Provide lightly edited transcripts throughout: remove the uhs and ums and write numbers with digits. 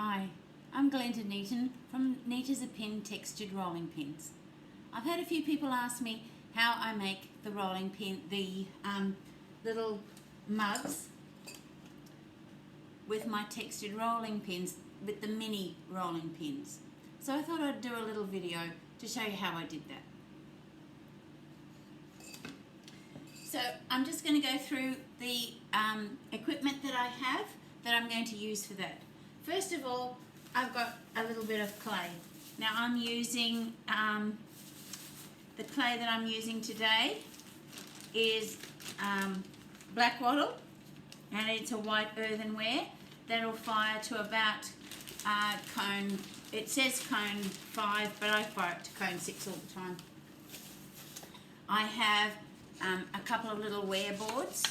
Hi, I'm Glenda Neaton from Neat as a Pin Textured Rolling Pins. I've had a few people ask me how I make the rolling pin, the little mugs with my textured rolling pins, with the mini rolling pins. So I thought I'd do a little video to show you how I did that. So I'm just going to go through the equipment that I have that I'm going to use for that. First of all, I've got a little bit of clay. Now I'm using, the clay that I'm using today is black wattle, and it's a white earthenware that'll fire to about cone, it says cone 5, but I fire it to cone 6 all the time. I have a couple of little wear boards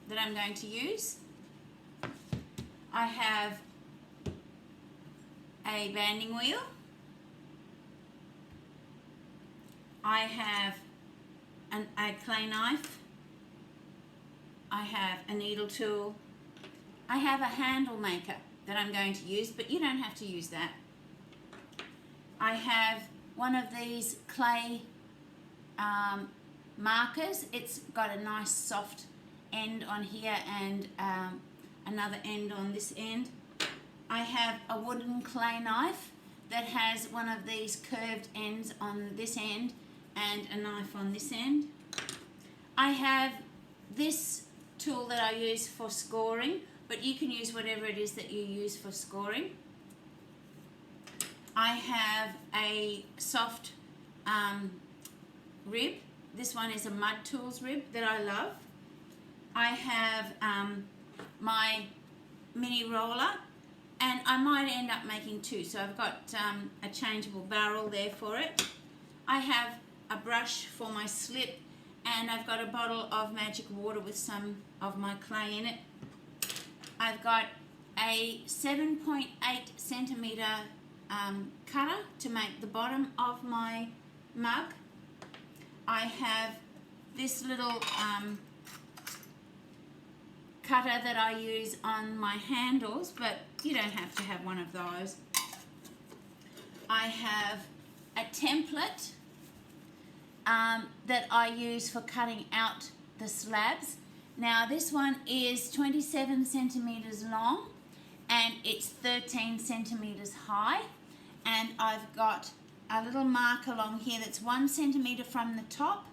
that I'm going to use. I have a banding wheel. I have a clay knife. I have a needle tool. I have a handle maker that I'm going to use, but you don't have to use that. I have one of these clay markers. It's got a nice soft end on here and another end on this end. I have a wooden clay knife that has one of these curved ends on this end and a knife on this end. I have this tool that I use for scoring, but you can use whatever it is that you use for scoring. I have a soft rib. This one is a Mud Tools rib that I love. I have my mini roller, and I might end up making two, so I've got a changeable barrel there for it. I have a brush for my slip, and I've got a bottle of magic water with some of my clay in it. I've got a 7.8 centimetre cutter to make the bottom of my mug. I have this little cutter that I use on my handles, but you don't have to have one of those. I have a template that I use for cutting out the slabs. Now this one is 27 centimetres long and it's 13 centimetres high, and I've got a little mark along here that's 1 centimetre from the top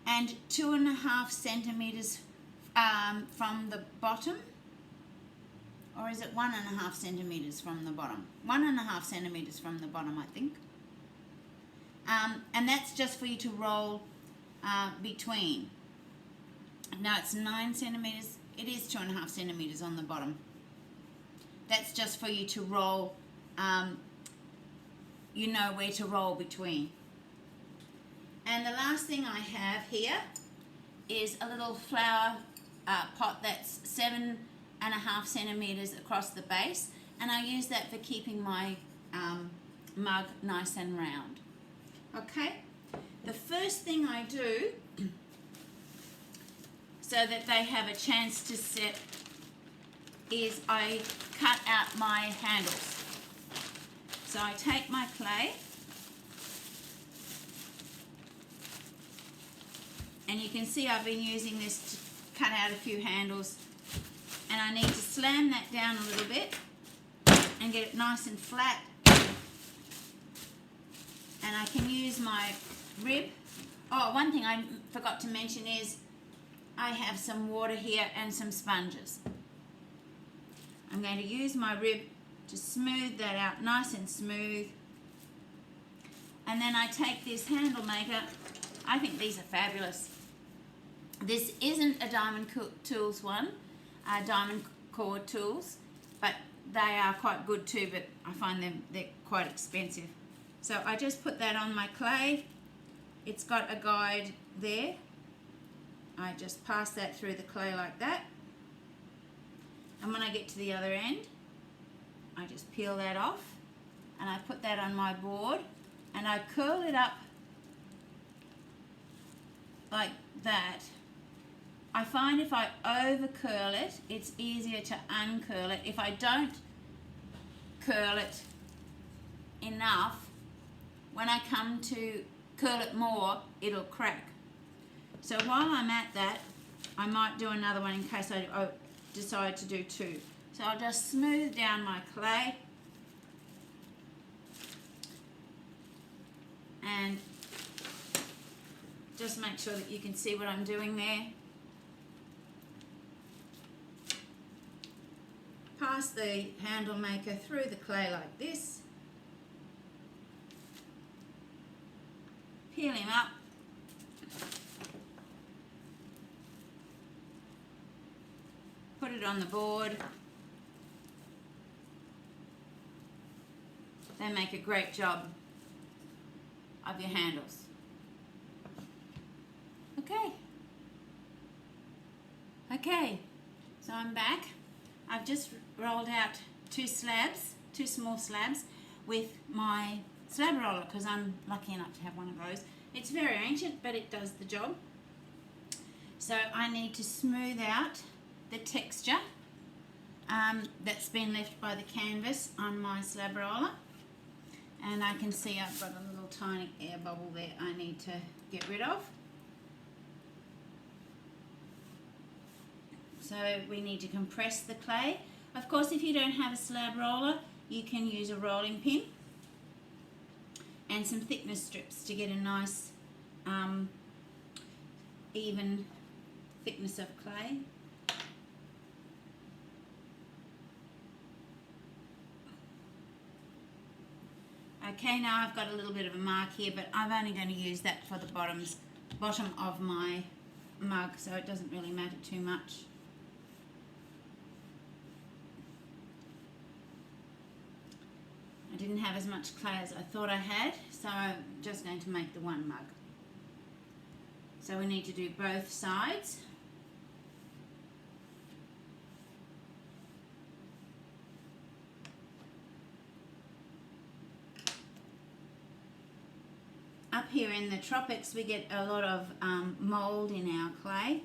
and 2.5 centimetres from the bottom, or is it 1.5 centimetres from the bottom? 1.5 centimetres from the bottom, I think. And that's just for you to roll between. Now it's 9 centimetres, it is 2.5 centimetres on the bottom. That's just for you to roll, you know where to roll between. And the last thing I have here is a little flower pot that's 7.5 centimetres across the base, and I use that for keeping my mug nice and round. Okay, the first thing I do so that they have a chance to set is I cut out my handles. So I take my clay, and you can see I've been using this to cut out a few handles, and I need to slam that down a little bit and get it nice and flat. And I can use my rib. Oh, one thing I forgot to mention is I have some water here and some sponges. I'm going to use my rib to smooth that out nice and smooth. And then I take this handle maker. I think these are fabulous. This isn't a Diamond Tools one, Diamond Core Tools, but they are quite good too, but I find they're quite expensive. So I just put that on my clay. It's got a guide there. I just pass that through the clay like that. And when I get to the other end, I just peel that off and I put that on my board and I curl it up like that. I find if I over curl it, it's easier to uncurl it. If I don't curl it enough, when I come to curl it more, it'll crack. So while I'm at that, I might do another one in case I decide to do two. So I'll just smooth down my clay and just make sure that you can see what I'm doing there. Pass the handle maker through the clay like this. Peel him up. Put it on the board. They make a great job of your handles. Okay, so I'm back. I've just rolled out two small slabs with my slab roller because I'm lucky enough to have one of those. It's very ancient, but it does the job. So I need to smooth out the texture that's been left by the canvas on my slab roller. And I can see I've got a little tiny air bubble there I need to get rid of. So we need to compress the clay. Of course, if you don't have a slab roller, you can use a rolling pin and some thickness strips to get a nice even thickness of clay. Okay, now I've got a little bit of a mark here, but I'm only going to use that for the bottom of my mug, so it doesn't really matter too much. I didn't have as much clay as I thought I had, so I'm just going to make the one mug. So we need to do both sides. Up here in the tropics we get a lot of mould in our clay,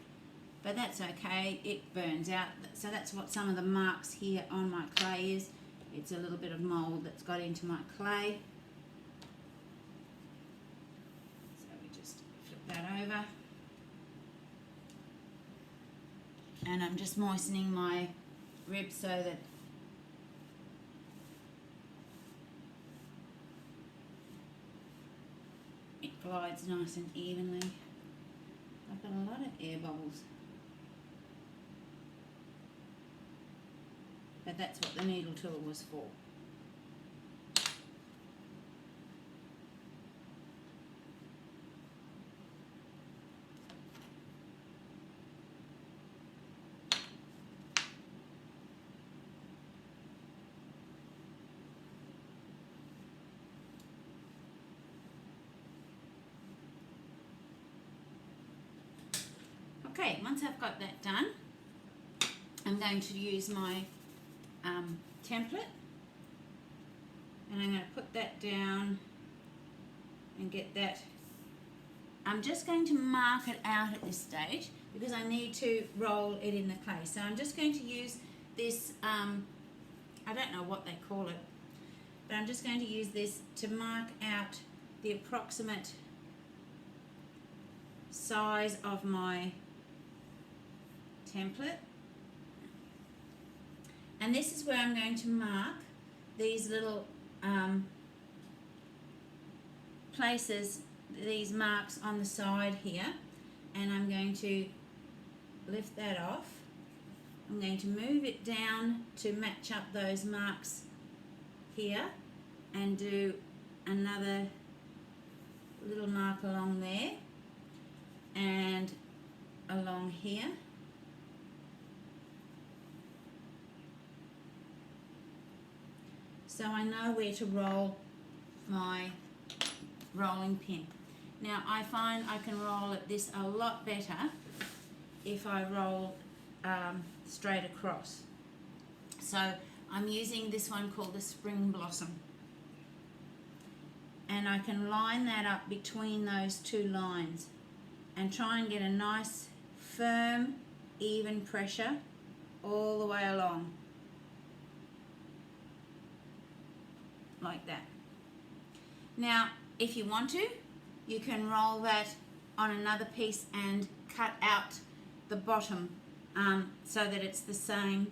but that's okay, it burns out. So that's what some of the marks here on my clay is. It's a little bit of mould that's got into my clay. So we just flip that over. And I'm just moistening my rib so that it glides nice and evenly. I've got a lot of air bubbles. But that's what the needle tool was for. Okay, once I've got that done, I'm going to use my template, and I'm going to put that down and get that. I'm just going to mark it out at this stage because I need to roll it in the clay. So I'm just going to use this, I don't know what they call it, but I'm just going to use this to mark out the approximate size of my template. And this is where I'm going to mark these little places, these marks on the side here, and I'm going to lift that off. I'm going to move it down to match up those marks here and do another little mark along there and along here. So I know where to roll my rolling pin. Now I find I can roll at this a lot better if I roll straight across. So I'm using this one called the Spring Blossom. And I can line that up between those two lines and try and get a nice firm, even pressure all the way along. like that. Now, if you want to, you can roll that on another piece and cut out the bottom so that it's the same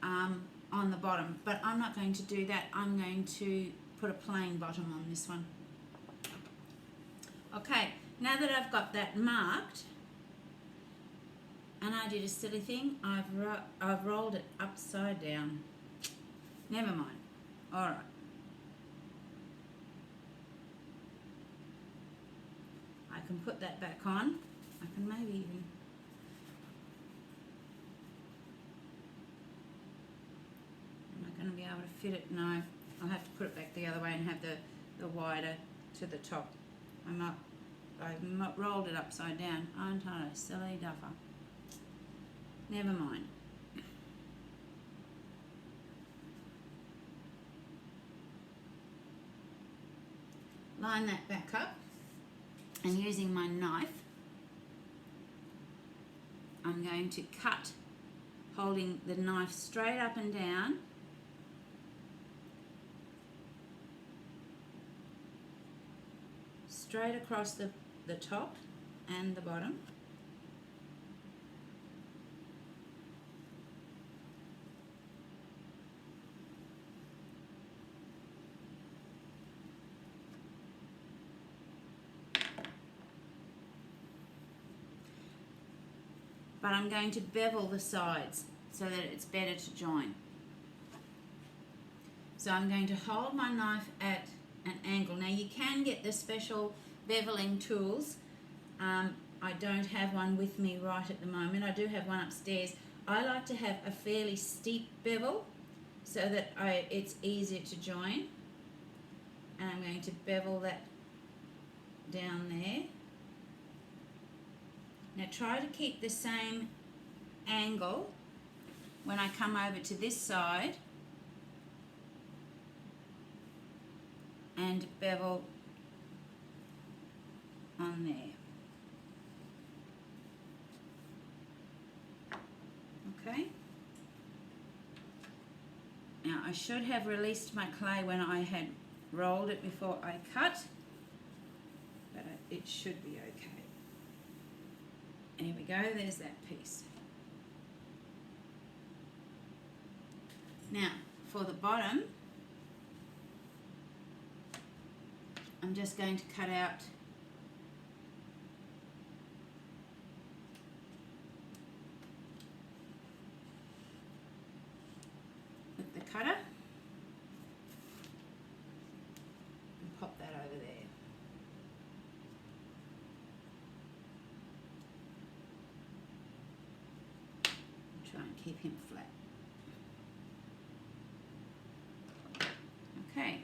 on the bottom. But I'm not going to do that. I'm going to put a plain bottom on this one. Okay, now that I've got that marked, and I did a silly thing, I've rolled it upside down. Never mind. All right. I can put that back on. I can maybe even... Am I going to be able to fit it? No. I'll have to put it back the other way and have the wider to the top. I've not rolled it upside down. Aren't I a silly duffer? Never mind. Line that back up, and using my knife, I'm going to cut, holding the knife straight up and down, straight across the top and the bottom. But I'm going to bevel the sides so that it's better to join. So I'm going to hold my knife at an angle. Now you can get the special beveling tools. I don't have one with me right at the moment. I do have one upstairs. I like to have a fairly steep bevel so that it's easier to join. And I'm going to bevel that down there. Now try to keep the same angle when I come over to this side and bevel on there. Okay. Now I should have released my clay when I had rolled it before I cut, but it should be okay. There we go, there's that piece. Now, for the bottom, I'm just going to cut out with the cutter and pop that over there. Try and keep him flat. Okay.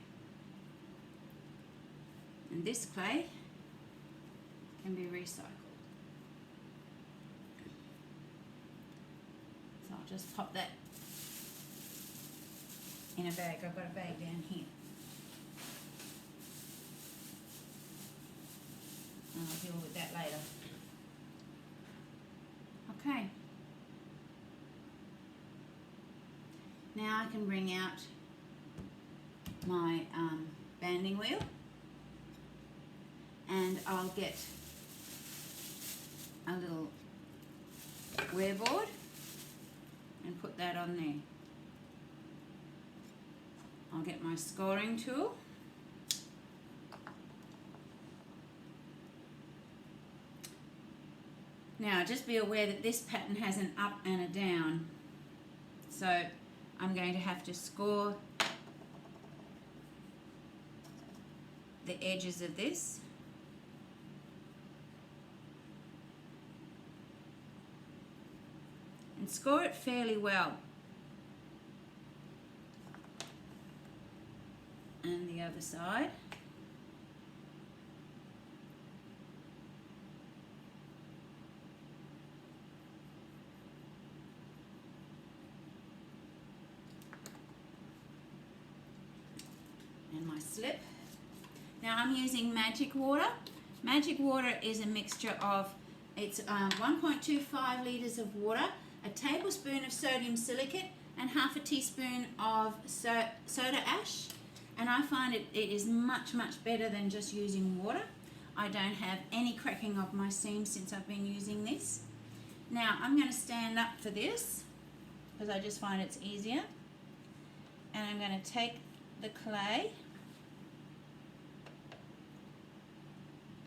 And this clay can be recycled. So I'll just pop that in a bag. I've got a bag down here. And I'll deal with that later. Okay. Now I can bring out my banding wheel, and I'll get a little wear board and put that on there. I'll get my scoring tool. Now just be aware that this pattern has an up and a down, so I'm going to have to score the edges of this. And score it fairly well. And the other side. And my slip. Now I'm using Magic Water. Magic Water is a mixture of, it's 1.25 litres of water, a tablespoon of sodium silicate, and half a teaspoon of soda ash. and I find it is much better than just using water. I don't have any cracking of my seams since I've been using this. Now I'm going to stand up for this because I just find it's easier, and I'm going to take the clay,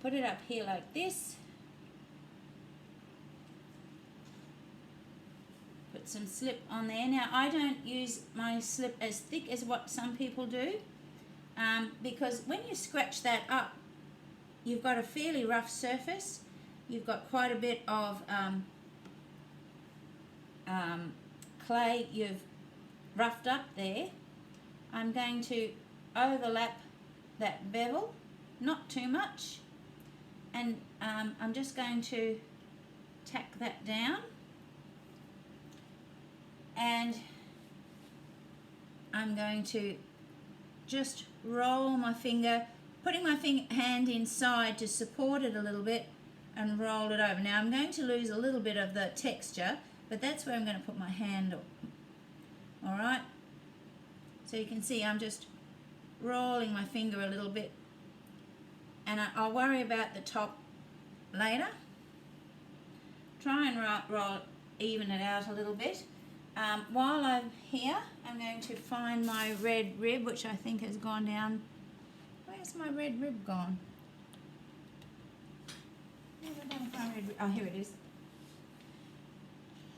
put it up here like this, put some slip on there. Now I don't use my slip as thick as what some people do, because when you scratch that up, you've got a fairly rough surface. You've got quite a bit of clay you've roughed up there. I'm going to overlap that bevel, not too much, and I'm just going to tack that down, and I'm going to just roll my finger, putting my hand inside to support it a little bit, and roll it over. Now I'm going to lose a little bit of the texture, but that's where I'm going to put my hand up. Alright, so you can see I'm just rolling my finger a little bit, and I'll worry about the top later. Try and even it out a little bit. While I'm here, I'm going to find my red rib, which I think has gone down. Where's my red rib gone? Oh, here it is.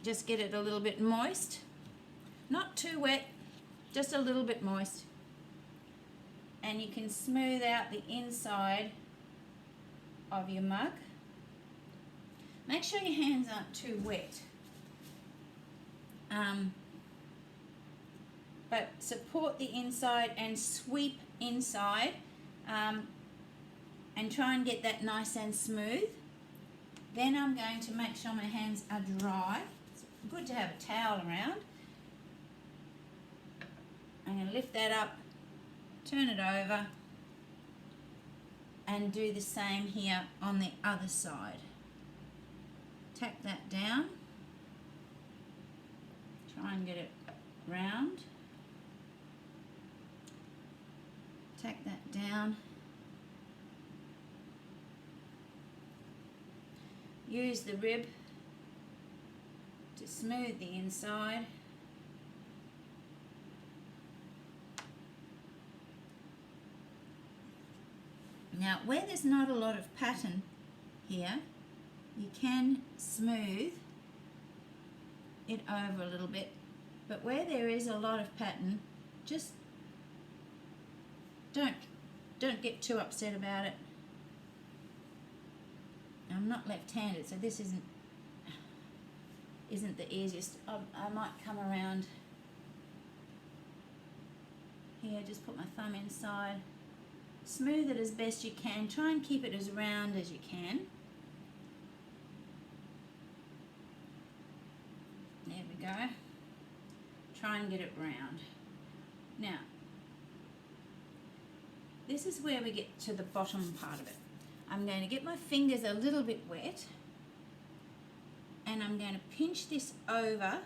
Just get it a little bit moist. Not too wet, just a little bit moist. And you can smooth out the inside of your mug. Make sure your hands aren't too wet. But support the inside and sweep inside, and try and get that nice and smooth. Then I'm going to make sure my hands are dry. It's good to have a towel around. I'm going to lift that up, turn it over, and do the same here on the other side. Tack that down. Try and get it round. Tack that down. Use the rib to smooth the inside. Now, where there's not a lot of pattern here, you can smooth it over a little bit, but where there is a lot of pattern, just don't get too upset about it. I'm not left-handed, so this isn't the easiest. I might come around here, just put my thumb inside. Smooth it as best you can. Try and keep it as round as you can. There we go. Try and get it round. Now, this is where we get to the bottom part of it. I'm going to get my fingers a little bit wet, and I'm going to pinch this over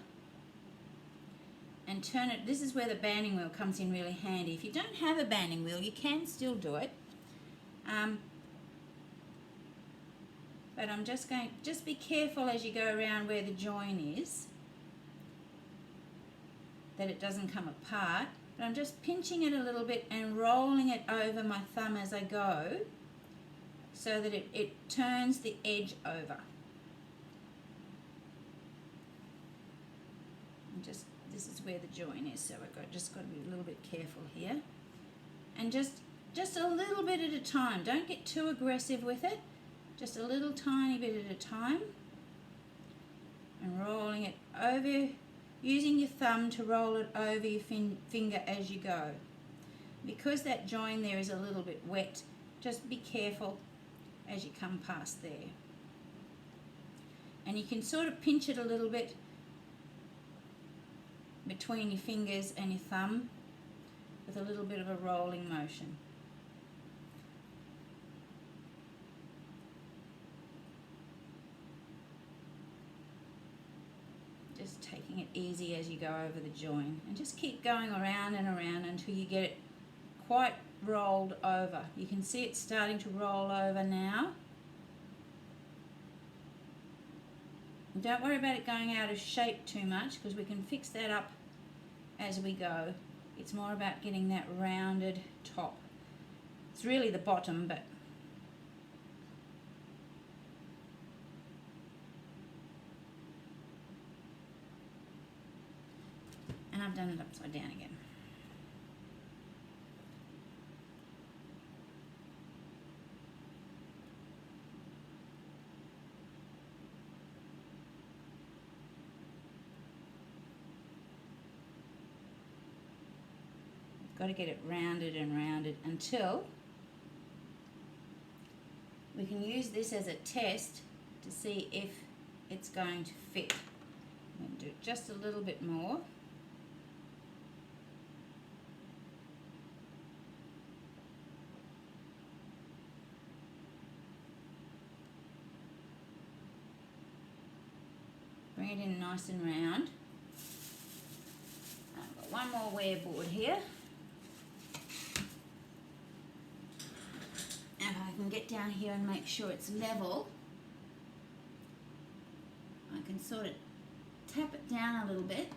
and turn it. This is where the banding wheel comes in really handy. If you don't have a banding wheel, you can still do it. But I'm just be careful as you go around where the join is, that it doesn't come apart. But I'm just pinching it a little bit and rolling it over my thumb as I go, so that it turns the edge over. And this is where the join is, so I've just got to be a little bit careful here. And just a little bit at a time. Don't get too aggressive with it. Just a little tiny bit at a time. And rolling it over, using your thumb to roll it over your finger as you go. Because that join there is a little bit wet, just be careful as you come past there. And you can sort of pinch it a little bit between your fingers and your thumb with a little bit of a rolling motion. Just taking it easy as you go over the join, and just keep going around and around until you get it quite rolled over. You can see it's starting to roll over now. Don't worry about it going out of shape too much, because we can fix that up as we go. It's more about getting that rounded top. It's really the bottom, but and I've done it upside down again. Got to get it rounded and rounded until we can use this as a test to see if it's going to fit. I'm going to do it just a little bit more. Bring it in nice and round. I've got one more wear board here. And I can get down here and make sure it's level. I can sort of tap it down a little bit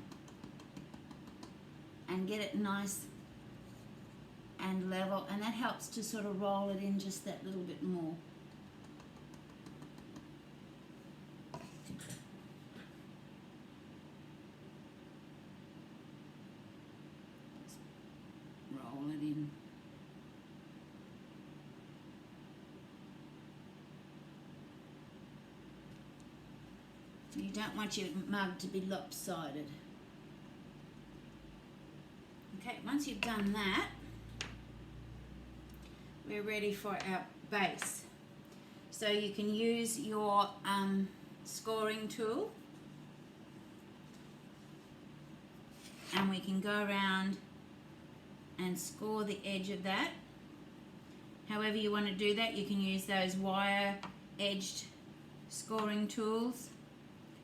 and get it nice and level, and that helps to sort of roll it in just that little bit more. Just roll it in. You don't want your mug to be lopsided. Okay, once you've done that, we're ready for our base. So you can use your scoring tool, and we can go around and score the edge of that. However you want to do that, you can use those wire edged scoring tools.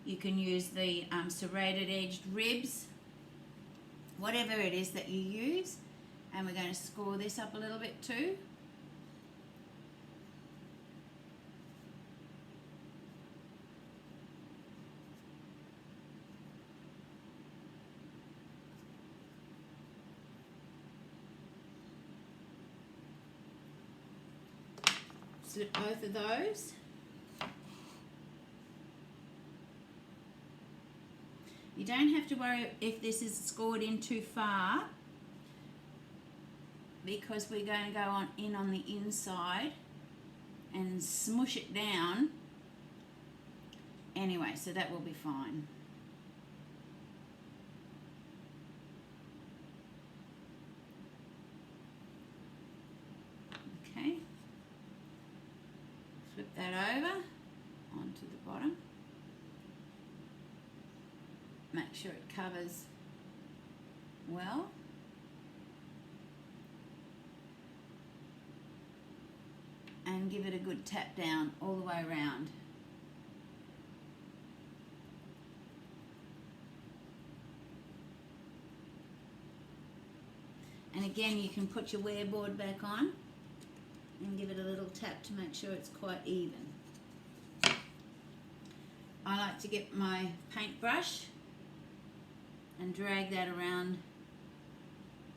You can use the serrated edged ribs, whatever it is that you use. And we're going to score this up a little bit too. Slip both of those. You don't have to worry if this is scored in too far, because we're going to go on in on the inside and smush it down anyway, so that will be fine. Okay, flip that over onto the bottom. Make sure it covers well. And give it a good tap down all the way around. And again, you can put your wear board back on and give it a little tap to make sure it's quite even. I like to get my paintbrush and drag that around,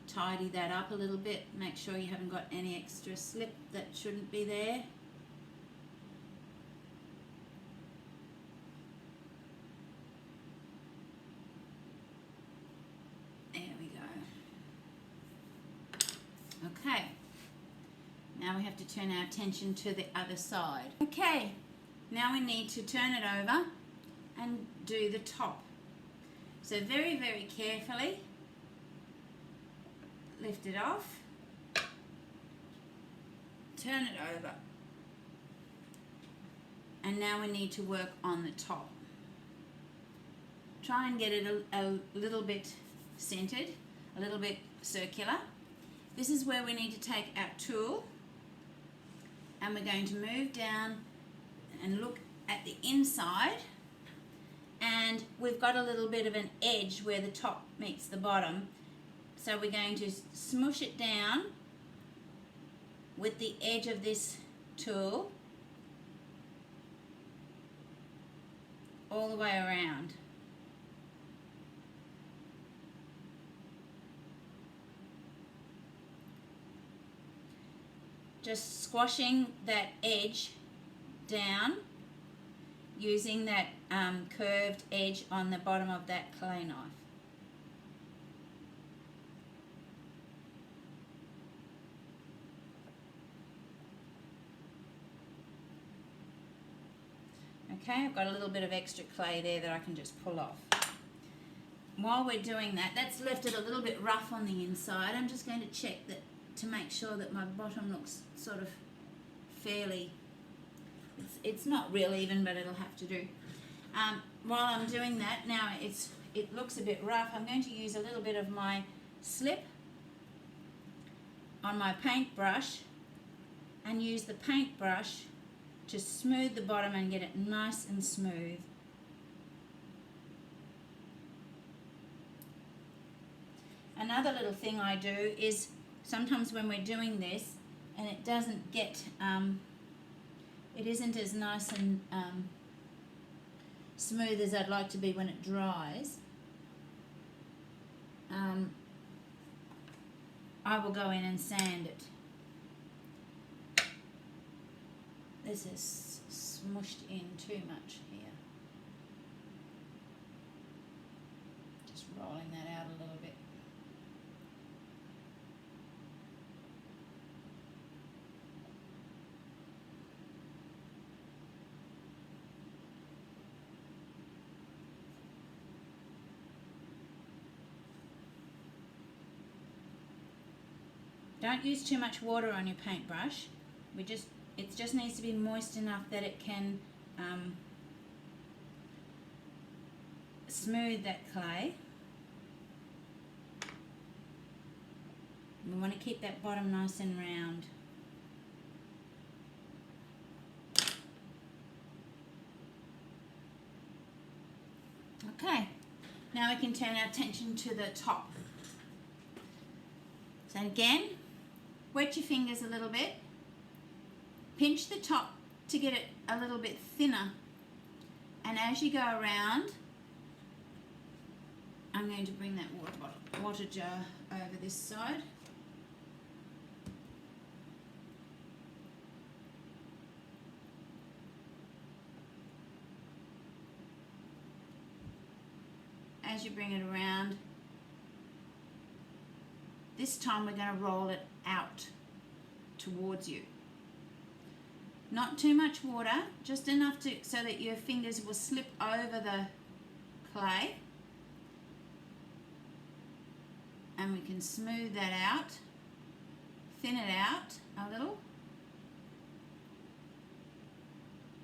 tidy that up a little bit, make sure you haven't got any extra slip that shouldn't be there. There we go. Okay, now we have to turn our attention to the other side. Okay, now we need to turn it over and do the top. So very, very carefully lift it off, turn it over, and now we need to work on the top. Try and get it a little bit centered, a little bit circular. This is where we need to take our tool, and we're going to move down and look at the inside. And we've got a little bit of an edge where the top meets the bottom. So we're going to smush it down with the edge of this tool all the way around. Just squashing that edge down using that curved edge on the bottom of that clay knife. Okay, I've got a little bit of extra clay there that I can just pull off. While we're doing that, that's left it a little bit rough on the inside. I'm just going to check that to make sure that my bottom looks sort of fairly, it's not real even, but it'll have to do. While I'm doing that, now it looks a bit rough, I'm going to use a little bit of my slip on my paintbrush and use the paintbrush to smooth the bottom and get it nice and smooth. Another little thing I do is sometimes when we're doing this and it doesn't get, it isn't as nice and smooth as I'd like to be when it dries, I will go in and sand it. This is smushed in too much here. Just rolling that out a little bit. Don't use too much water on your paintbrush. It just needs to be moist enough that it can smooth that clay. We want to keep that bottom nice and round. Okay, now we can turn our attention to the top. So again, wet your fingers a little bit. Pinch the top to get it a little bit thinner, and as you go around, I'm going to bring that water jar over this side. As you bring it around, this time we're going to roll it out towards you. Not too much water, just enough so that your fingers will slip over the clay. And we can smooth that out, thin it out a little,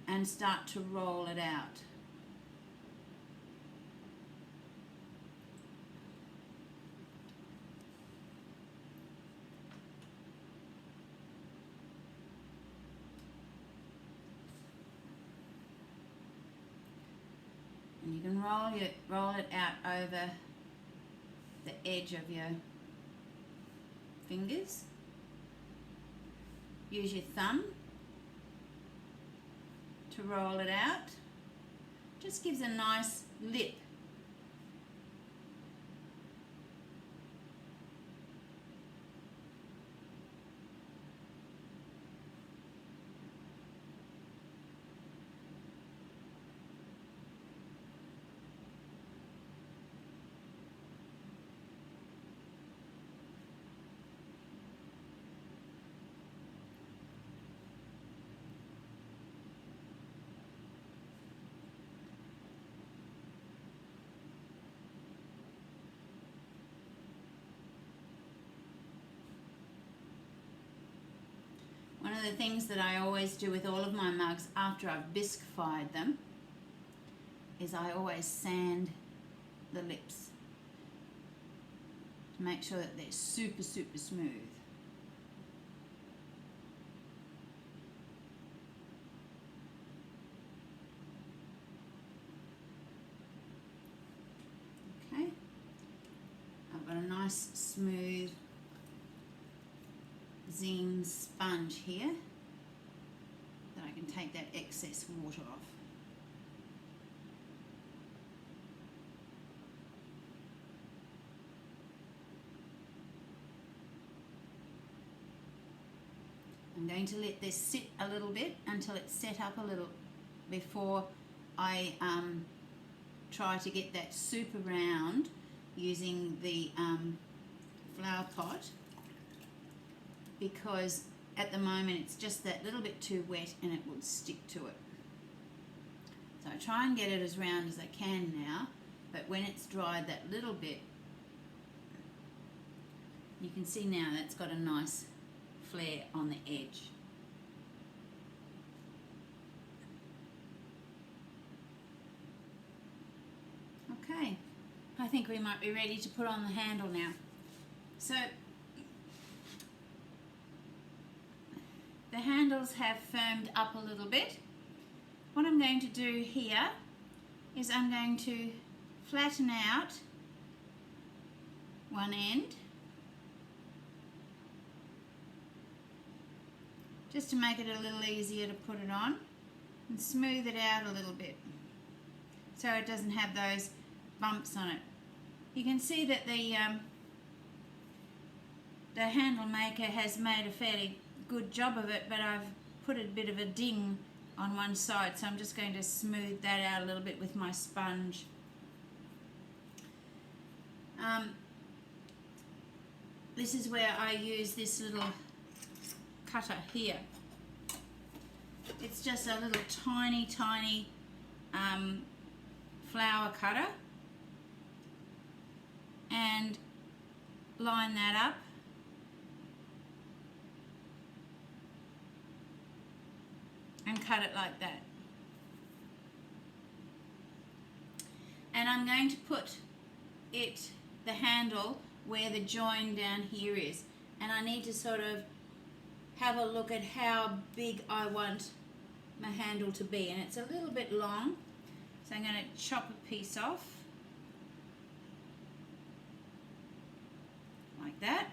and start to roll it out. And you can roll it out over the edge of your fingers. Use your thumb to roll it out. Just gives a nice lip. One of the things that I always do with all of my mugs after I've bisque-fied them is I always sand the lips to make sure that they're super, super smooth. Okay, I've got a nice smooth Zine sponge here that I can take that excess water off. I'm going to let this sit a little bit until it's set up a little before I try to get that super round using the flower pot, because at the moment it's just that little bit too wet and it would stick to it. So I try and get it as round as I can now, but when it's dried that little bit, you can see now that's got a nice flare on the edge. Okay, I think we might be ready to put on the handle now. So the handles have firmed up a little bit. What I'm going to do here is I'm going to flatten out one end just to make it a little easier to put it on, and smooth it out a little bit so it doesn't have those bumps on it. You can see that the handle maker has made a fairly good job of it, but I've put a bit of a ding on one side, so I'm just going to smooth that out a little bit with my sponge. This is where I use this little cutter here. It's just a little tiny flower cutter, and line that up and cut it like that. And I'm going to put the handle where the join down here is, and I need to sort of have a look at how big I want my handle to be, and it's a little bit long, so I'm going to chop a piece off like that.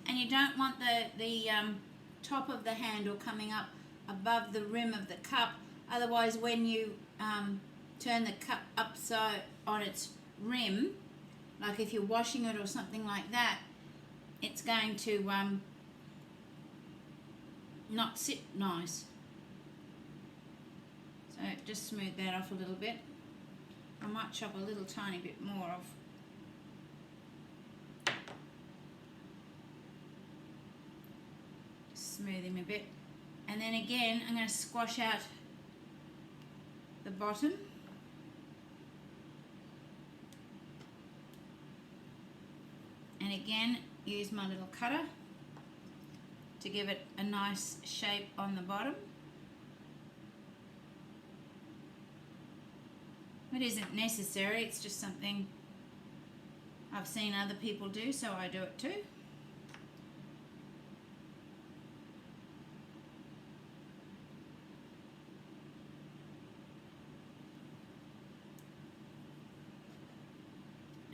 And you don't want the top of the handle coming up above the rim of the cup, otherwise when you turn the cup upside on its rim, like if you're washing it or something like that, it's going to not sit nice. So just smooth that off a little bit. I might chop a little tiny bit more off. Smooth him a bit, and then again I'm going to squash out the bottom, and again use my little cutter to give it a nice shape on the bottom. It isn't necessary, it's just something I've seen other people do, so I do it too.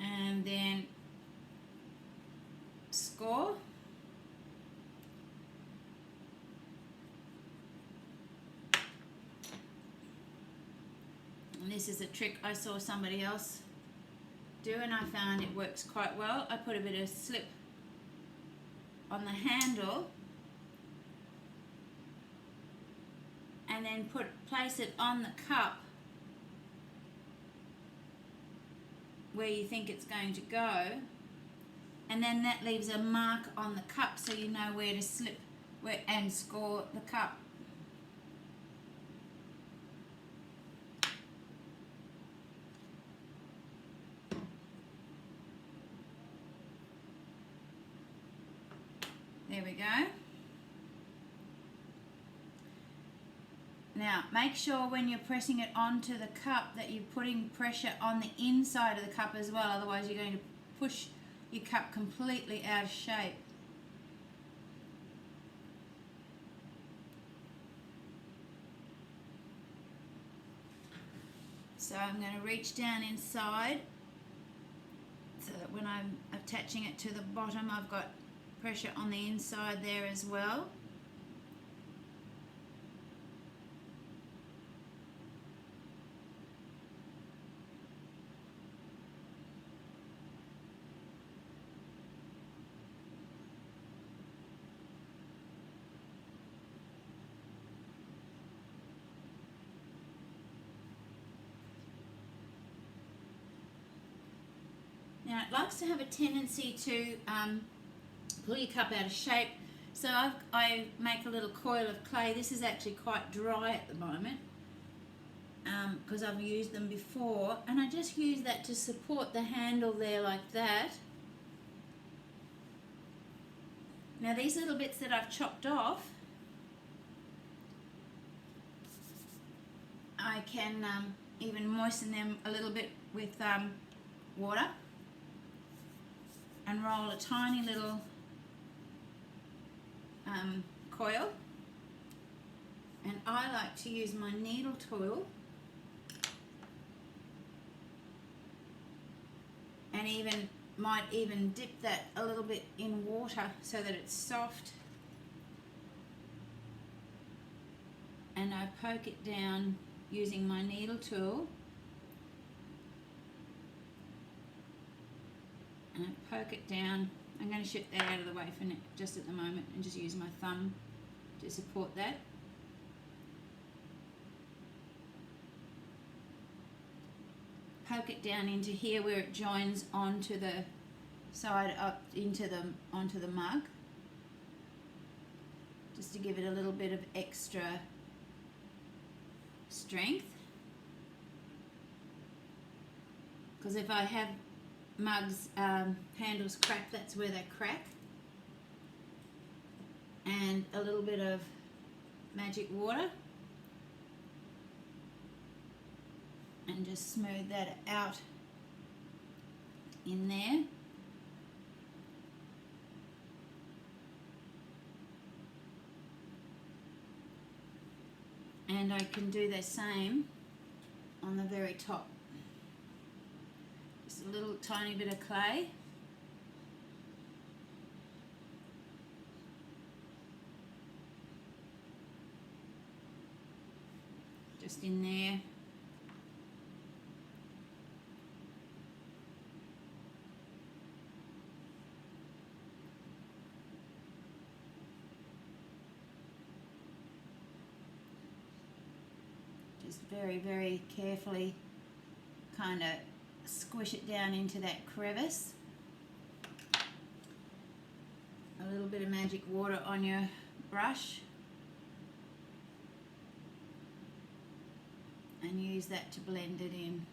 And then score. And this is a trick I saw somebody else do, and I found it works quite well. I put a bit of slip on the handle and then place it on the cup where you think it's going to go, and then that leaves a mark on the cup so you know where to slip and score the cup. There we go. Now make sure when you're pressing it onto the cup that you're putting pressure on the inside of the cup as well, otherwise you're going to push your cup completely out of shape. So I'm going to reach down inside so that when I'm attaching it to the bottom, I've got pressure on the inside there as well. Now it likes to have a tendency to pull your cup out of shape, so I make a little coil of clay. This is actually quite dry at the moment because I've used them before, and I just use that to support the handle there like that. Now these little bits that I've chopped off, I can even moisten them a little bit with water and roll a tiny little coil, and I like to use my needle tool and might even dip that a little bit in water so that it's soft, and I poke it down using my needle tool, and I poke it down. I'm going to shift that out of the way for just at the moment and just use my thumb to support that. Poke it down into here where it joins onto the side up onto the mug, just to give it a little bit of extra strength, because if I have mugs handles crack, that's where they crack. And a little bit of magic water and just smooth that out in there. And I can do the same on the very top. Just a little tiny bit of clay. Just in there. Just very, very carefully kind of squish it down into that crevice. A little bit of magic water on your brush and use that to blend it in.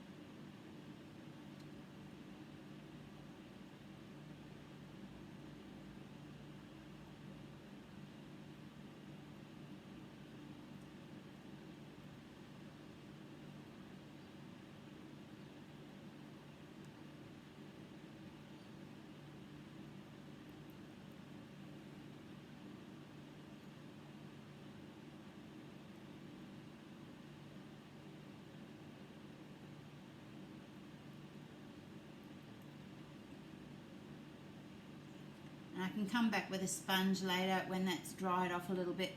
And I can come back with a sponge later when that's dried off a little bit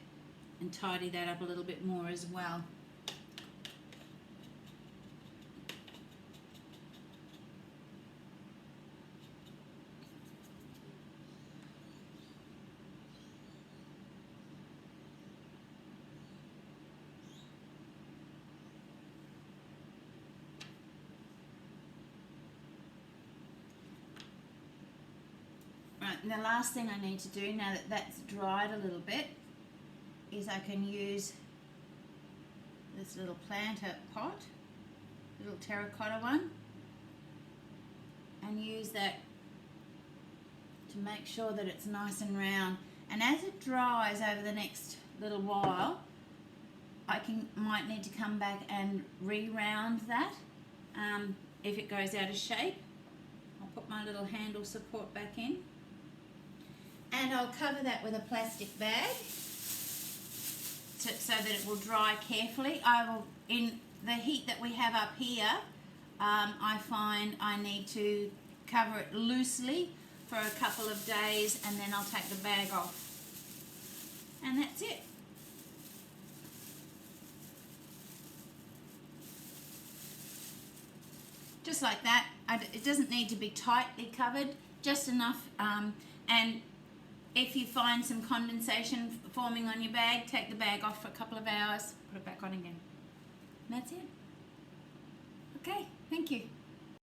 and tidy that up a little bit more as well. Right, and the last thing I need to do now that that's dried a little bit is I can use this little planter pot, little terracotta one, and use that to make sure that it's nice and round. And as it dries over the next little while, I might need to come back and re-round that if it goes out of shape. I'll put my little handle support back in. And I'll cover that with a plastic bag so that it will dry carefully. I will, the heat that we have up here, I find I need to cover it loosely for a couple of days, and then I'll take the bag off. And that's it. Just like that. It doesn't need to be tightly covered, just enough. And if you find some condensation forming on your bag, take the bag off for a couple of hours, put it back on again. And that's it. Okay, thank you.